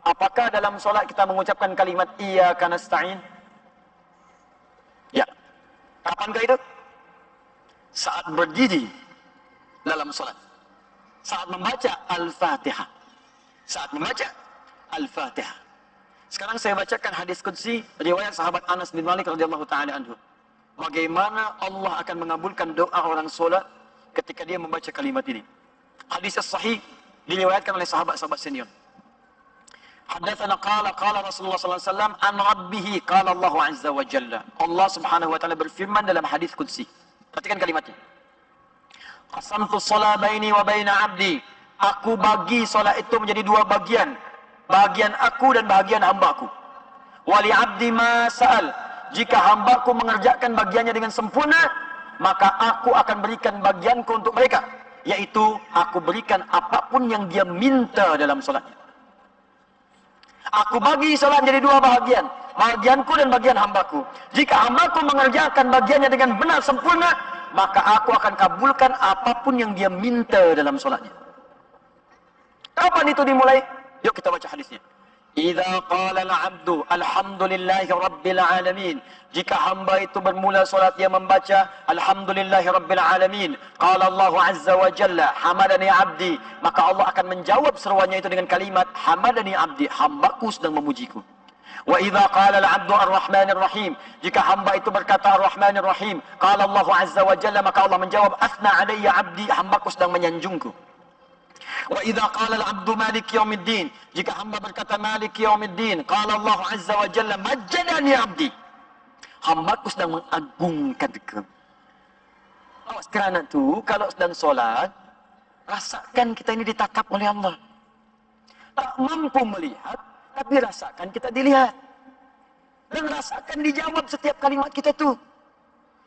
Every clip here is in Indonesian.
Apakah dalam solat kita mengucapkan kalimat iyyaka nasta'in? Ya. Kapankah itu? Saat berdiri dalam solat. Saat membaca Al-Fatihah. Saat membaca Al-Fatihah. Sekarang saya bacakan hadis qudsi riwayat sahabat Anas bin Malik radhiyallahu taala anhu. Bagaimana Allah akan mengabulkan doa orang solat ketika dia membaca kalimat ini. Hadis sahih diriwayatkan oleh sahabat-sahabat senior. Hadatsana qala Rasulullah sallallahu alaihi wasallam an rabbih qala Allah azza wa jalla. Allah Subhanahu wa taala berfirman dalam hadis qudsi. Perhatikan kalimatnya. Qasamtu shalah baini wa baina 'abdi. Aku bagi solat itu menjadi dua bagian. Bagian aku dan bagian hamba-Ku. Wa li 'abdi ma sa'al. Jika hamba-Ku mengerjakan bagiannya dengan sempurna, maka aku akan berikan bagianku untuk mereka, yaitu aku berikan apapun yang dia minta dalam solatnya. Aku bagi solat jadi dua bahagian, bagianku dan bagian hamba-Ku. Jika hamba-Ku mengerjakan bagiannya dengan benar sempurna, maka aku akan kabulkan apapun yang dia minta dalam solatnya. Kapan itu dimulai? Yuk kita baca hadisnya. Idza qala al-'abdu alhamdulillahi rabbil alamin. Jika hamba itu bermula solat dia membaca alhamdulillahi rabbil alamin, qala Allah azza wa jalla hamadani 'abdi, maka Allah akan menjawab seruannya itu dengan kalimat hamadani 'abdi, hambaku sedang memujiku. Wa idza qala al-'abdu ar-rahmanir rahim. Jika hamba itu berkata ar-rahmanir rahim, qala Allah azza wa jalla, maka Allah menjawab athna 'alayya 'abdi, hambaku sedang menyanjungku. Wa idza qala al-'abdu maliki yaumiddin. Jika hamba berkata maliki yaumiddin, qala Allah azza wa jalla majjadani 'abdi, hambaku sedang mengagungkanku. Awas kerana tu kalau sedang solat, rasakan kita ini ditatap oleh Allah. Tak mampu melihat, tapi rasakan kita dilihat. Dan rasakan dijawab setiap kalimat kita tu.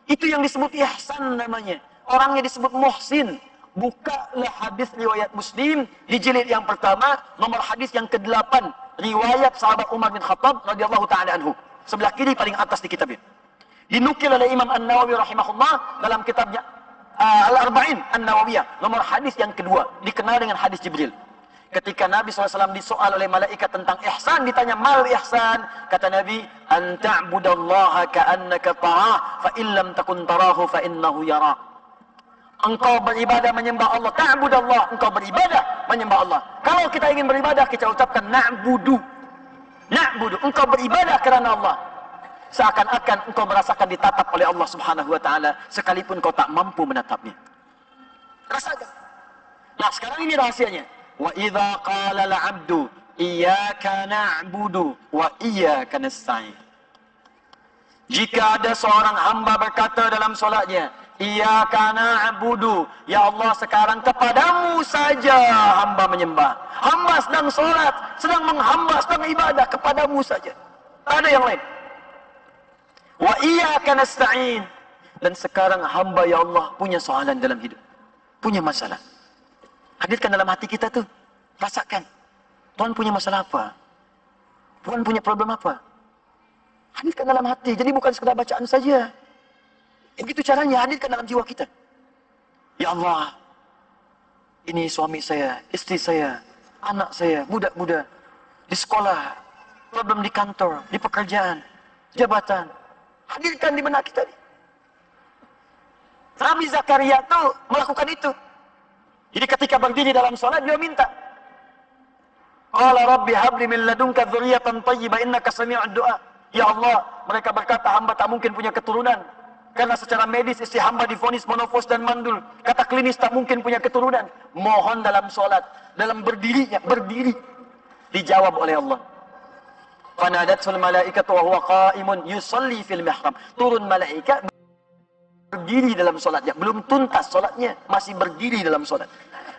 Itu yang disebut ihsan namanya. Orangnya disebut muhsin. Bukalah hadis riwayat Muslim di jilid yang pertama, nomor hadis yang ke-8, riwayat sahabat Umar bin Khattab radhiyallahu taala anhu. Sebelah kiri paling atas di kitabnya. Dinukil oleh Imam An-Nawawi rahimahullah dalam kitabnya Al-Arba'in An-Nawawiyah, nomor hadis yang kedua, dikenal dengan hadis Jibril. Ketika Nabi SAW disoal oleh malaikat tentang ihsan, ditanya mal ihsan, kata Nabi, an ta'budallaha ka'annaka tarah, fa illam takun tarahu fa innahu yara. Engkau beribadah menyembah Allah, ta'budallah, engkau beribadah menyembah Allah. Kalau kita ingin beribadah, kita ucapkan na'budu. Na'budu, engkau beribadah kerana Allah. Seakan-akan engkau merasakan ditatap oleh Allah Subhanahu wa taala sekalipun kau tak mampu menatapnya. Rasakan. Nah, sekarang ini rahasianya. Wa idza qala al-'abdu iyyaka na'budu wa iyyaka nasta'in. Jika ada seorang hamba berkata dalam solatnya, iyyaka na'budu, ya Allah sekarang kepadamu saja hamba menyembah. Hamba sedang solat, sedang menghamba, sedang ibadah, kepadamu saja. Tak ada yang lain. Wa iyyaka nasta'in. Dan sekarang hamba ya Allah punya soalan dalam hidup, punya masalah. Hadirkan dalam hati kita tuh, rasakan. Tuhan punya masalah apa? Tuhan punya problem apa? Hadirkan dalam hati. Jadi bukan sekedar bacaan saja. Begitu caranya, hadirkan dalam jiwa kita. Ya Allah, ini suami saya, istri saya, anak saya, budak-budak, di sekolah, problem di kantor, di pekerjaan, jabatan. Hadirkan di benak kita. Nabi Zakaria itu melakukan itu. Jadi ketika berdiri dalam sholat, dia minta. Qala Rabbi habli min ladunka dzurriyyatan thayyibah innaka sami'ud du'a. Ya Allah, mereka berkata hamba tak mungkin punya keturunan. Karena secara medis istri hamba divonis monofos dan mandul. Kata klinis tak mungkin punya keturunan. Mohon dalam sholat, dalam berdirinya, berdiri. Dijawab oleh Allah. Fanadatul malaikatu wa huwa qa'imun yusalli fil mihrab. Turun malaikat berdiri dalam sholatnya. Belum tuntas sholatnya, masih berdiri dalam sholat.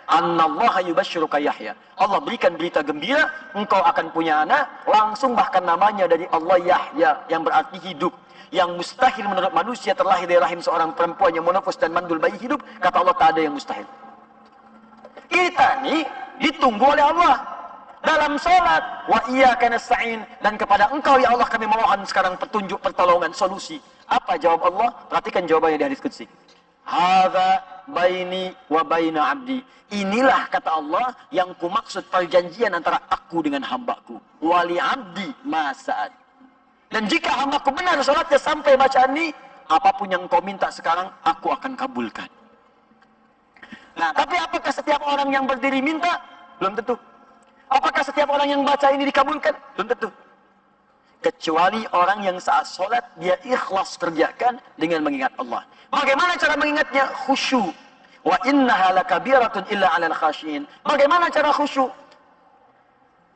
Annallaha yubashshiruka Yahya. Allah berikan berita gembira, engkau akan punya anak, langsung bahkan namanya dari Allah Yahya, yang berarti hidup. Yang mustahil menurut manusia terlahir dari rahim seorang perempuan yang monofos dan mandul bayi hidup, kata Allah tak ada yang mustahil. Kita ni ditunggu oleh Allah dalam salat. Wa iyyaka nasta'in, dan kepada engkau ya Allah kami mohon sekarang petunjuk, pertolongan, solusi. Apa jawab Allah? Perhatikan jawabannya di hadis qudsi. Hadza baini wa baina abdi. Inilah kata Allah yang kumaksud perjanjian antara aku dengan hambaku. Wali abdi ma sa'ad. Dan jika hambaku benar salatnya sampai bacaan ini, apapun yang kau minta sekarang, aku akan kabulkan. Nah, tapi apakah setiap orang yang berdiri minta? Belum tentu. Apakah setiap orang yang baca ini dikabulkan? Belum tentu. Kecuali orang yang saat sholat dia ikhlas kerjakan dengan mengingat Allah. Bagaimana cara mengingatnya? Khusyuk. Wa innaha lakabiratun illa 'alal khasyin. Bagaimana cara khusyuk?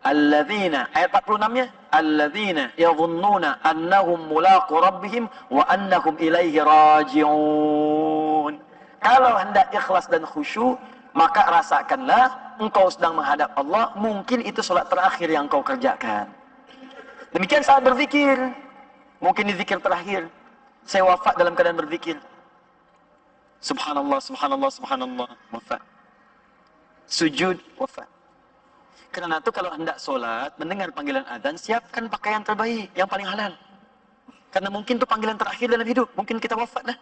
Alladzina, ayat 46-nya, alladzina yadhunnuna annahum mulaqu rabbihim wa annahum ilaihi raji'un. Kalau hendak ikhlas dan khusyuk, maka rasakanlah engkau sedang menghadap Allah, mungkin itu sholat terakhir yang kau kerjakan. Demikian saat berzikir, mungkin di zikir terakhir, saya wafat dalam keadaan berzikir. Subhanallah, subhanallah, subhanallah, wafat. Sujud, wafat. Karena itu kalau hendak sholat, mendengar panggilan adzan, siapkan pakaian terbaik, yang paling halal. Karena mungkin itu panggilan terakhir dalam hidup, mungkin kita wafat lah.